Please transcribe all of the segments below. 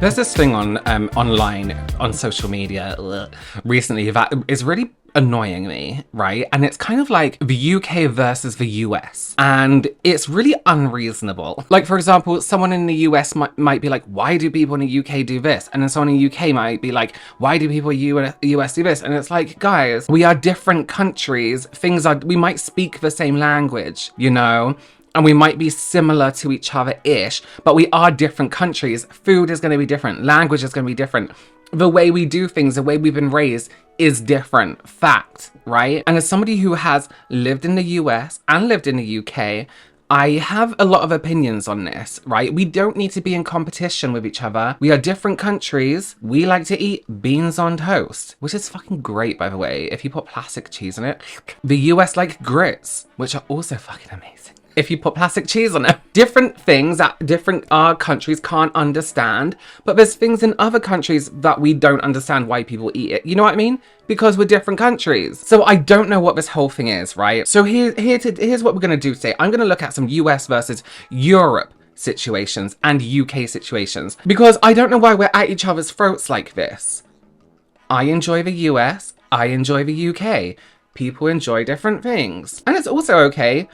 There's this thing on online, on social media recently that is really annoying me, right? And it's kind of like the UK versus the US. And it's really unreasonable. Like, for example, someone in the US might be like, why do people in the UK do this? And then someone in the UK might be like, why do people in the US do this? And it's like, guys, we are different countries. We might speak the same language, you know? And we might be similar to each other-ish, but we are different countries. Food is going to be different. Language is going to be different. The way we do things, the way we've been raised is different. Fact, right? And as somebody who has lived in the US and lived in the UK, I have a lot of opinions on this, right? We don't need to be in competition with each other. We are different countries. We like to eat beans on toast, which is fucking great, by the way, if you put plastic cheese on it. The US like grits, which are also fucking amazing if you put plastic cheese on it. Different things that different countries can't understand, but there's things in other countries that we don't understand why people eat it. You know what I mean? Because we're different countries. So I don't know what this whole thing is, right? So here's what we're gonna do today. I'm gonna look at some US versus Europe situations and UK situations, because I don't know why we're at each other's throats like this. I enjoy the US, I enjoy the UK. People enjoy different things. And it's also okay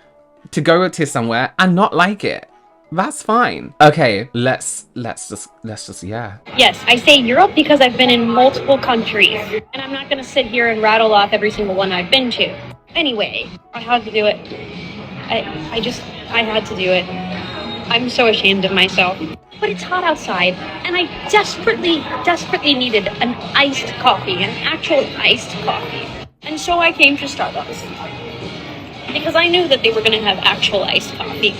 to go to somewhere and not like it. That's fine. Okay, let's just yeah. Yes, I say Europe because I've been in multiple countries, and I'm not gonna sit here and rattle off every single one I've been to. Anyway, I had to do it. I had to do it. I'm so ashamed of myself. But it's hot outside, and I desperately needed an iced coffee, an actual iced coffee. And so I came to Starbucks. Because I knew that they were going to have actual iced coffee,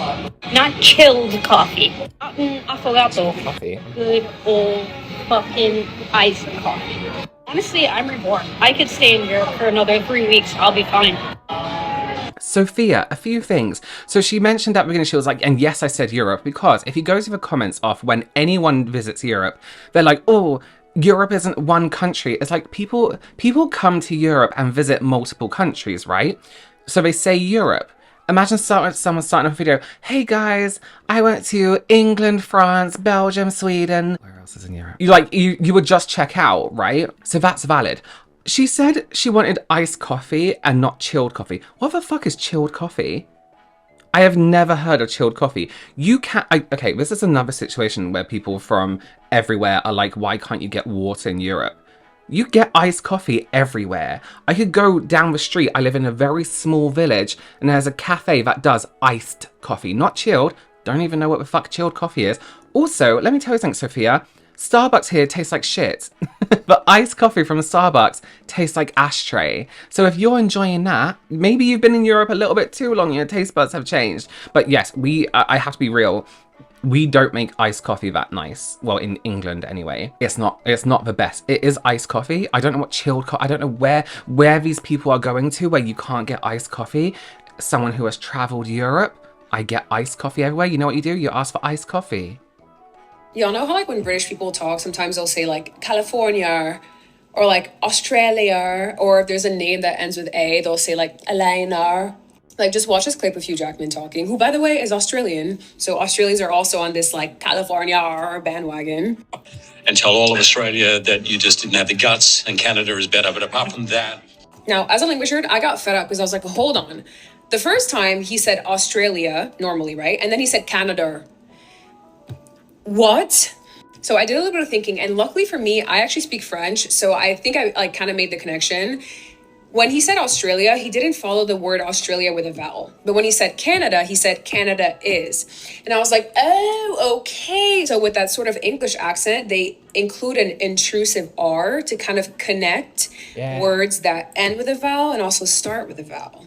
not chilled coffee. Affogato. Coffee. Good old fucking iced coffee. Honestly, I'm reborn. I could stay in Europe for another 3 weeks. I'll be fine. Sophia, a few things. So she mentioned at the beginning, she was like, and yes, I said Europe, because if you go to the comments off when anyone visits Europe, they're like, oh, Europe isn't one country. It's like people come to Europe and visit multiple countries, right? So they say Europe. Imagine someone starting a video. Hey guys, I went to England, France, Belgium, Sweden. Where else is in Europe? You would just check out, right? So that's valid. She said she wanted iced coffee and not chilled coffee. What the fuck is chilled coffee? I have never heard of chilled coffee. Okay, this is another situation where people from everywhere are like, why can't you get water in Europe? You get iced coffee everywhere. I could go down the street. I live in a very small village and there's a cafe that does iced coffee, not chilled. Don't even know what the fuck chilled coffee is. Also, let me tell you something, Sophia. Starbucks here tastes like shit. But iced coffee from Starbucks tastes like ashtray. So if you're enjoying that, maybe you've been in Europe a little bit too long and your taste buds have changed. But yes, I have to be real. We don't make iced coffee that nice. Well, in England anyway. It's not the best. It is iced coffee. I don't know what chilled coffee, I don't know where these people are going to where you can't get iced coffee. Someone who has traveled Europe, I get iced coffee everywhere. You know what you do? You ask for iced coffee. Y'all know how like when British people talk, sometimes they'll say like California or like Australia, or if there's a name that ends with A, they'll say like Elena. Like, just watch this clip of Hugh Jackman talking, who, by the way, is Australian. So Australians are also on this, like, California bandwagon. And tell all of Australia that you just didn't have the guts and Canada is better. But apart from that... Now, as a language nerd, I got fed up because I was like, hold on. The first time he said Australia, normally, right? And then he said Canada. What? So I did a little bit of thinking. And luckily for me, I actually speak French. So I think I, like, kind of made the connection. When he said Australia, he didn't follow the word Australia with a vowel. But when he said Canada, he said Canada is. And I was like, oh, okay. So with that sort of English accent, they include an intrusive R to kind of connect words that end with a vowel and also start with a vowel.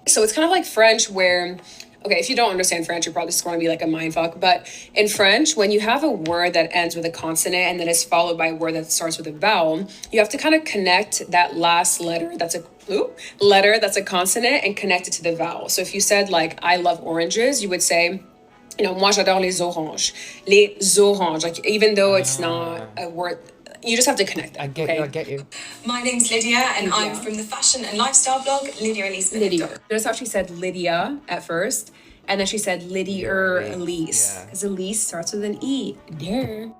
So it's kind of like French where... Okay, if you don't understand French, you're probably just going to be like a mindfuck. But in French, when you have a word that ends with a consonant and then is followed by a word that starts with a vowel, you have to kind of connect that last letter that's a consonant and connect it to the vowel. So if you said like, I love oranges, you would say, you know, moi j'adore les oranges. Les oranges. Like, even though it's not a word... You just have to connect them. I get you. My name's Lydia, and I'm from the fashion and lifestyle blog Lydia Elise. Lydia. Notice how she said Lydia at first, and then she said Lydia Elise. Because Elise starts with an E. There.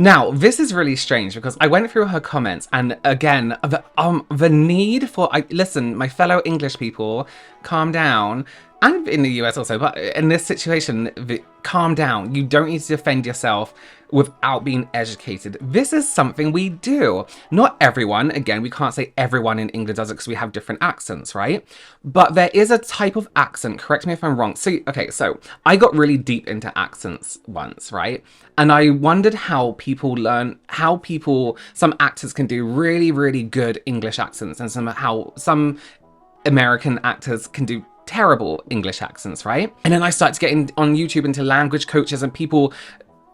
Now, this is really strange because I went through her comments, and again, the need for listen, my fellow English people, calm down, and in the US also, but in this situation, calm down. You don't need to defend yourself without being educated. This is something we do. Not everyone, again, we can't say everyone in England does it because we have different accents, right? But there is a type of accent, correct me if I'm wrong. So, okay, so I got really deep into accents once, right? And I wondered how some actors can do really, really good English accents, and how some American actors can do terrible English accents, right? And then I started getting on YouTube into language coaches and people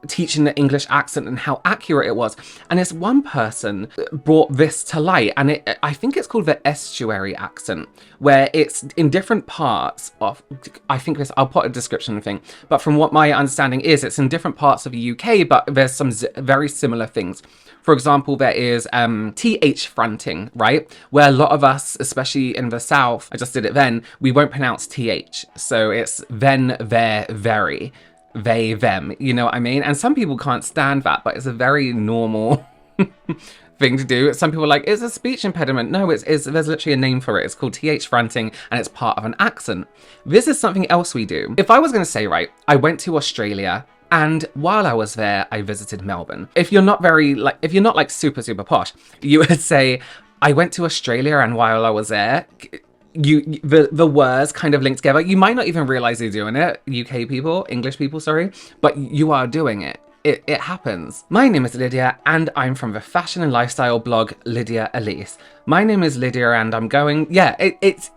teaching the English accent and how accurate it was. And this one person brought this to light, and I think it's called the estuary accent, where it's in different parts of, I'll put a description thing, but from what my understanding is, it's in different parts of the UK, but there's some very similar things. For example, there is TH fronting, right? Where a lot of us, especially in the South, I just did it then, we won't pronounce TH. So it's then, there, very. They, them, you know what I mean? And some people can't stand that, but it's a very normal thing to do. Some people are like, it's a speech impediment. No, there's literally a name for it. It's called TH fronting, and it's part of an accent. This is something else we do. If I was going to say, right, I went to Australia, and while I was there, I visited Melbourne. If you're not super, super posh, you would say, I went to Australia, and while I was there, the words kind of link together. You might not even realize you're doing it, English people, sorry, but you are doing it. It happens. My name is Lydia, and I'm from the fashion and lifestyle blog Lydia Elise. My name is Lydia, and I'm going. Yeah, it's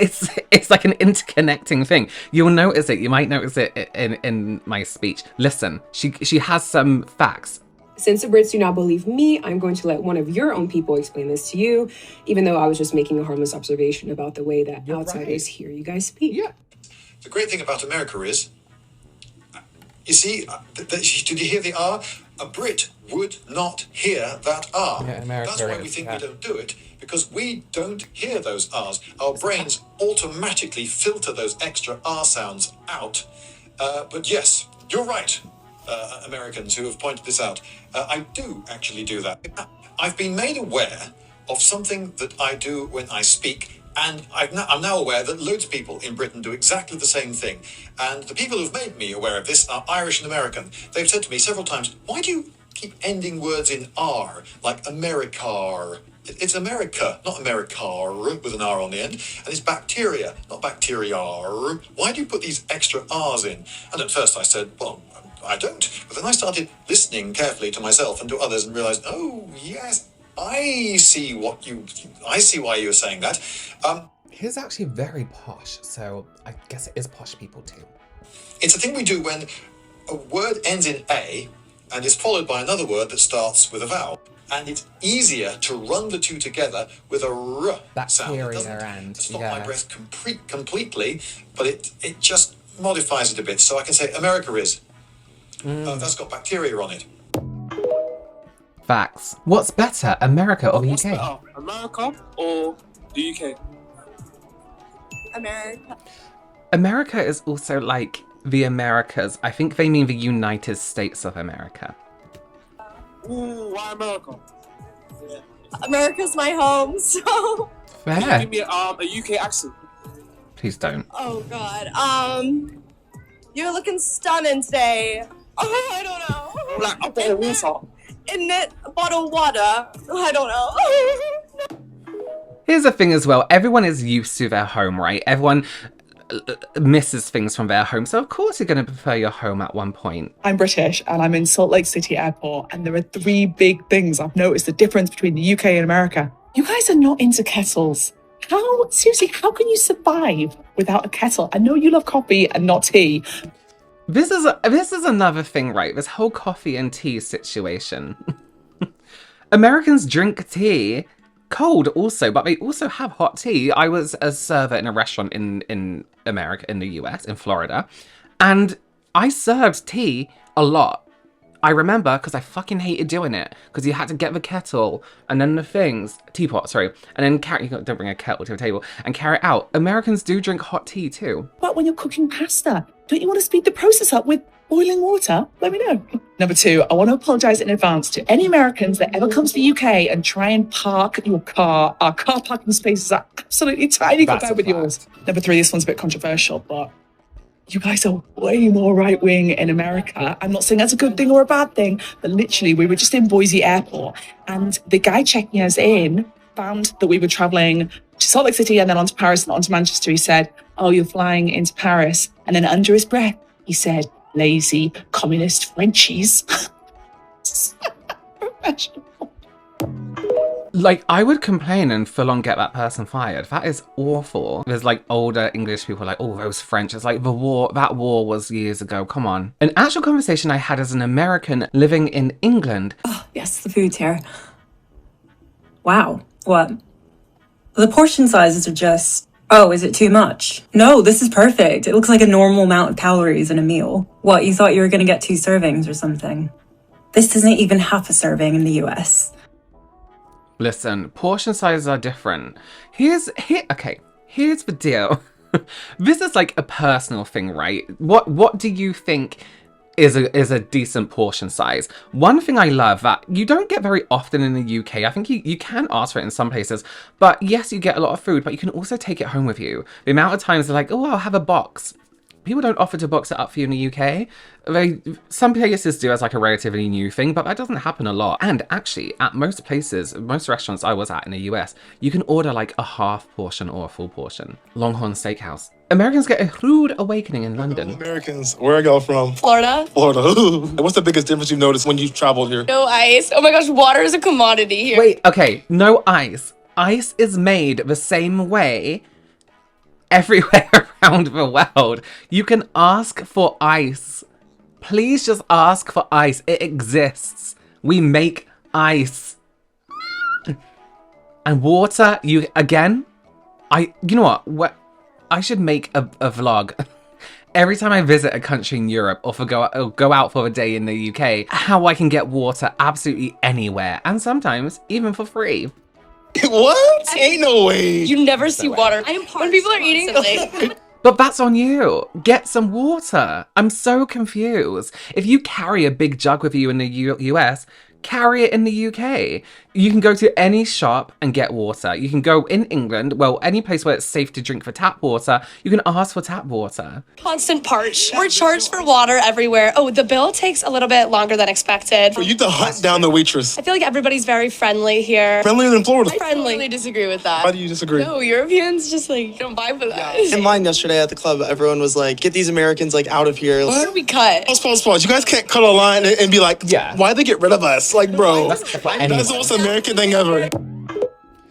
like an interconnecting thing. You'll notice it. You might notice it in my speech. Listen, she has some facts. Since the Brits do not believe me, I'm going to let one of your own people explain this to you, even though I was just making a harmless observation about the way that outsiders hear you guys speak. Yeah. The great thing about America is, you see, did you hear the R? A Brit would not hear that R. Yeah, America. That's why we think we don't do it, because we don't hear those R's. Our brains automatically filter those extra R sounds out. But yes, you're right. Americans who have pointed this out. I do actually do that. I've been made aware of something that I do when I speak, and I'm now aware that loads of people in Britain do exactly the same thing. And the people who've made me aware of this are Irish and American. They've said to me several times, why do you keep ending words in R, like Americar? It's America, not Americar, with an R on the end. And it's bacteria, not bacteriar. Why do you put these extra R's in? And at first I said, well, I don't. But then I started listening carefully to myself and to others and realized, oh, yes, I see why you were saying that. He's actually very posh, so I guess it is posh people too. It's a thing we do when a word ends in A and is followed by another word that starts with a vowel. And it's easier to run the two together with a R sound. It doesn't stop my breath completely, but it just modifies it a bit. So I can say America is. That's got bacteria on it. Facts. What's better, America or the What's UK? better, America or the UK? America. America is also like the Americas. I think they mean the United States of America. Ooh, why America? America's my home, so. Fair. Can you give me a UK accent? Please don't. Oh God. You're looking stunning today. Oh, I don't know. Like a bottle of water. In it, a bottle of water. I don't know. Here's the thing as well. Everyone is used to their home, right? Everyone misses things from their home. So of course you're going to prefer your home at one point. I'm British and I'm in Salt Lake City Airport, and there are three big things I've noticed the difference between the UK and America. You guys are not into kettles. How can you survive without a kettle? I know you love coffee and not tea. This is another thing, right? This whole coffee and tea situation. Americans drink tea cold also, but they also have hot tea. I was a server in a restaurant in America, in the US, in Florida, and I served tea a lot. I remember because I fucking hated doing it because you had to get the kettle and then the teapot, sorry, and then don't bring a kettle to a table and carry it out. Americans do drink hot tea too. But when you're cooking pasta, don't you want to speed the process up with boiling water? Let me know. Number 2, I want to apologize in advance to any Americans that ever come to the UK and try and park your car. Our car parking spaces are absolutely tiny That's compared a with fact. yours. Number 3, this one's a bit controversial, but you guys are way more right-wing in America. I'm not saying that's a good thing or a bad thing, but literally, we were just in Boise Airport, and the guy checking us in found that we were traveling to Salt Lake City and then on to Paris and on to Manchester. He said, "Oh, you're flying into Paris." And then under his breath, he said, "Lazy communist Frenchies." Professional. Like, I would complain and full on get that person fired. That is awful. There's like older English people like, oh, those French. It's like that war was years ago. Come on. An actual conversation I had as an American living in England. Oh, yes, the food's here. Wow. What? The portion sizes are just... Oh, is it too much? No, this is perfect. It looks like a normal amount of calories in a meal. What, you thought you were going to get 2 servings or something? This isn't even half a serving in the US. Listen, portion sizes are different. Here's the deal. This is like a personal thing, right? What do you think is a decent portion size? One thing I love that you don't get very often in the UK, I think you can ask for it in some places, but yes, you get a lot of food, but you can also take it home with you. The amount of times they're like, oh, I'll have a box. People don't offer to box it up for you in the UK. Some places do as like a relatively new thing, but that doesn't happen a lot. And actually, at most places, most restaurants I was at in the US, you can order like a half portion or a full portion. Longhorn Steakhouse. Americans get a rude awakening in London. Americans, where are y'all from? Florida. Florida. What's the biggest difference you've noticed when you've traveled here? No ice. Oh my gosh, water is a commodity here. Wait, okay, no ice. Ice is made the same way everywhere around the world. You can ask for ice. Please just ask for ice. It exists. We make ice. And water, you know what? I should make a vlog. Every time I visit a country in Europe or go out for a day in the UK, how I can get water absolutely anywhere. And sometimes even for free. What? Ain't no way. You never see water. When people are eating, But that's on you. Get some water. I'm so confused. If you carry a big jug with you in the US, carry it in the UK. You can go to any shop and get water. You can go in England, well, any place where it's safe to drink for tap water, you can ask for tap water. constant parch. We're charged for water everywhere. Oh, the bill takes a little bit longer than expected. For you to hunt down the waitress. I feel like everybody's very friendly here. Friendlier than Florida. I totally disagree with that. Why do you disagree? No, Europeans just like don't vibe with us. In line yesterday at the club, everyone was like, get these Americans like out of here. What do we cut? Pause. You guys can't cut a line and be like, Yeah. why'd they get rid of us? Like, bro, that's anyone. the most American thing ever.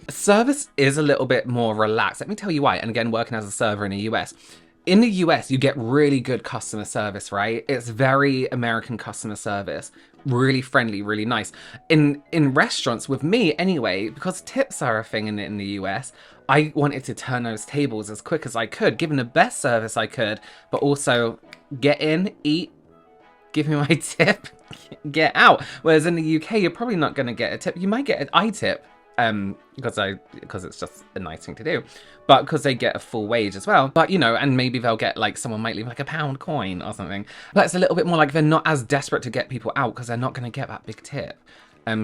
Service is a little bit more relaxed. Let me tell you why. And again, working as a server in the US. In the US, you get really good customer service, right? It's very American customer service. Really friendly, really nice. In restaurants, with me anyway, because tips are a thing in the US, I wanted to turn those tables as quick as I could, give them the best service I could, but also get in, eat, give me my tip, get out. Whereas in the UK, you're probably not going to get a tip. You might get an I-tip, because it's just a nice thing to do, but because they get a full wage as well. But, you know, and maybe they'll get like, someone might leave like a £1 coin or something. But it's a little bit more like they're not as desperate to get people out because they're not going to get that big tip.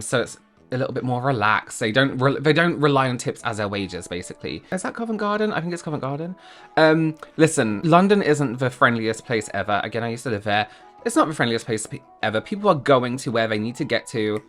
So it's a little bit more relaxed. They don't rely on tips as their wages, basically. Is that Covent Garden? I think it's Covent Garden. Listen, London isn't the friendliest place ever. Again, I used to live there. It's not the friendliest place ever. People are going to where they need to get to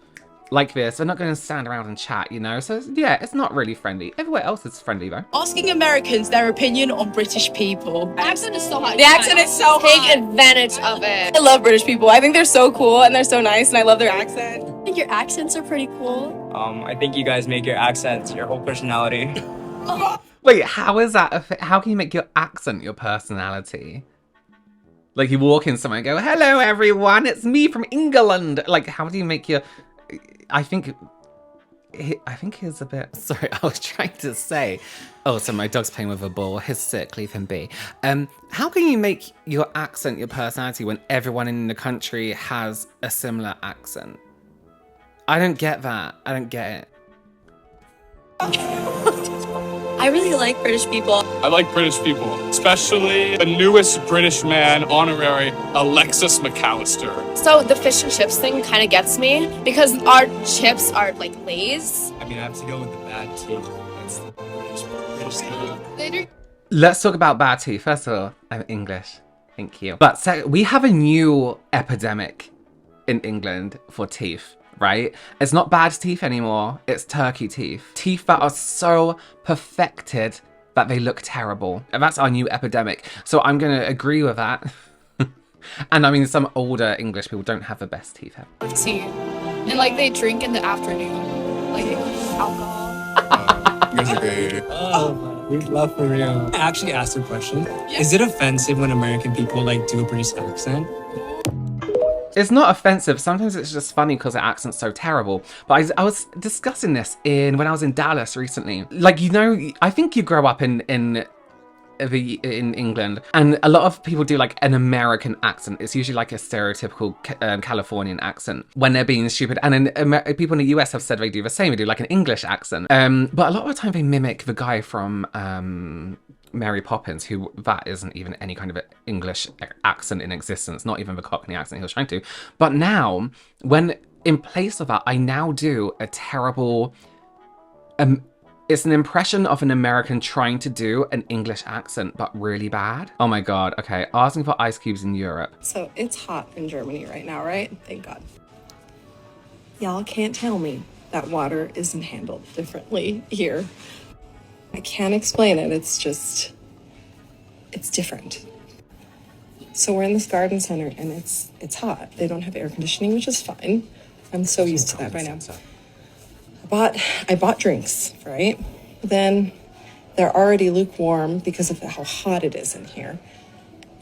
like this. They're not going to stand around and chat, you know? So yeah, it's not really friendly. Everywhere else is friendly though. Asking Americans their opinion on British people. The accent is so hot. The accent is so Take hot. advantage of it. I love British people. I think they're so cool and they're so nice and I love their accent. I think your accents are pretty cool. I think you guys make your accents your whole personality. Wait, how is that? How can you make your accent your personality? Like you walk in somewhere and go, hello everyone, it's me from England. Like, how do you make your... I think he's a bit... Sorry, I was trying to say... Oh, so my dog's playing with a ball. He's sick, leave him be. How can you make your accent your personality when everyone in the country has a similar accent? I don't get that. I don't get it. I I really like British people. I like British people, especially the newest British man, honorary Alexis McAllister. So the fish and chips thing kind of gets me because our chips are like Lay's. I mean, I have to go with the bad teeth. That's the British thing. Let's talk about bad teeth. First of all, I'm English. Thank you. But we have a new epidemic in England for teeth, right? It's not bad teeth anymore. It's turkey teeth. Teeth that are so perfected that they look terrible. And that's our new epidemic. So I'm going to agree with that. And I mean, some older English people don't have the best teeth ever. Tea. And like they drink in the afternoon. Like alcohol. You guys are great. Oh, we love for real. I actually asked a question. Yeah. Is it offensive when American people like do a British accent? It's not offensive. Sometimes it's just funny because the accent's so terrible. But I was discussing this when I was in Dallas recently. Like, you know, I think you grow up in England, and a lot of people do like an American accent. It's usually like a stereotypical Californian accent when they're being stupid. And people in the US have said they do the same. They do like an English accent. But a lot of the time they mimic the guy from Mary Poppins, who that isn't even any kind of English accent in existence, not even the Cockney accent he was trying to. But now, when in place of that, I now do a terrible, it's an impression of an American trying to do an English accent, but really bad. Oh my God, okay, asking for ice cubes in Europe. So it's hot in Germany right now, right? Thank God. Y'all can't tell me that water isn't handled differently here. I can't explain it. It's just, it's different. So we're in this garden center and it's hot. They don't have air conditioning, which is fine. I'm so used to that by now. I bought drinks, right? Then they're already lukewarm because of how hot it is in here.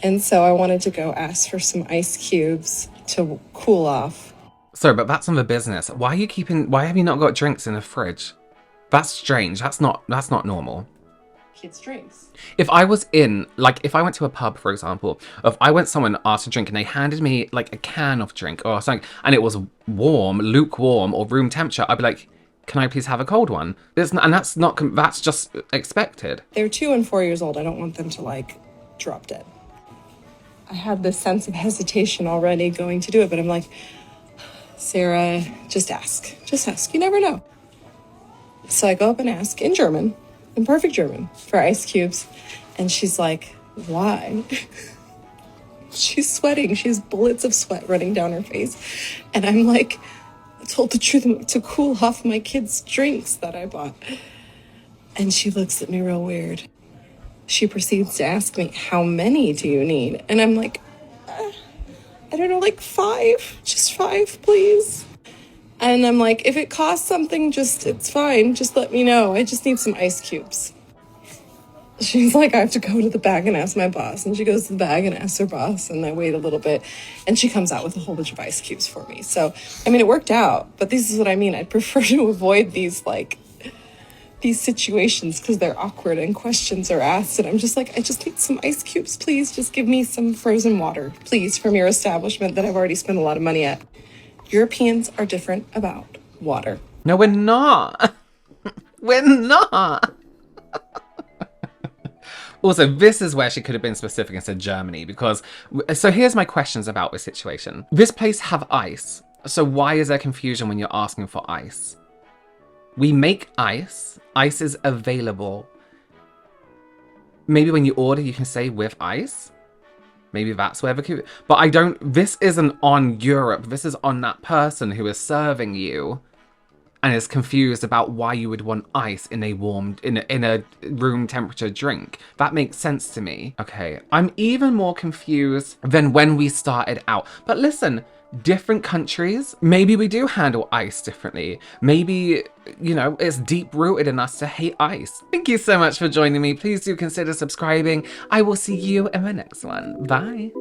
And so I wanted to go ask for some ice cubes to cool off. Sorry, but that's on the business. Why have you not got drinks in the fridge? That's strange. That's not normal. Kids' drinks. If I was if I went to a pub, for example, if I went someone asked a drink and they handed me like a can of drink or something and it was warm, lukewarm or room temperature, I'd be like, can I please have a cold one? That's just expected. They're 2 and 4 years old. I don't want them to like drop dead. I had this sense of hesitation already going to do it, but I'm like, Sarah, just ask. Just ask. You never know. So I go up and ask in German, in perfect German, for ice cubes. And she's like, why? She's sweating. She has bullets of sweat running down her face. And I'm like, I told the truth to cool off my kids' drinks that I bought. And she looks at me real weird. She proceeds to ask me, how many do you need? And I'm like, I don't know, like 5. Just 5, please. And I'm like, if it costs something, it's fine. Just let me know. I just need some ice cubes. She's like, I have to go to the bag and ask my boss. And she goes to the bag and asks her boss. And I wait a little bit. And she comes out with a whole bunch of ice cubes for me. So, I mean, it worked out. But this is what I mean. I'd prefer to avoid these situations because they're awkward and questions are asked. And I'm just like, I just need some ice cubes. Please just give me some frozen water, please, from your establishment that I've already spent a lot of money at. Europeans are different about water. No, we're not. We're not. Also, this is where she could have been specific and said Germany, because... So here's my questions about this situation. This place have ice, so why is there confusion when you're asking for ice? We make ice. Ice is available. Maybe when you order, you can say with ice. Maybe that's where the... But this isn't on Europe. This is on that person who is serving you and is confused about why you would want ice in a room temperature drink. That makes sense to me. Okay, I'm even more confused than when we started out. But listen, different countries, maybe we do handle ice differently. Maybe, you know, it's deep-rooted in us to hate ice. Thank you so much for joining me. Please do consider subscribing. I will see you in the next one. Bye.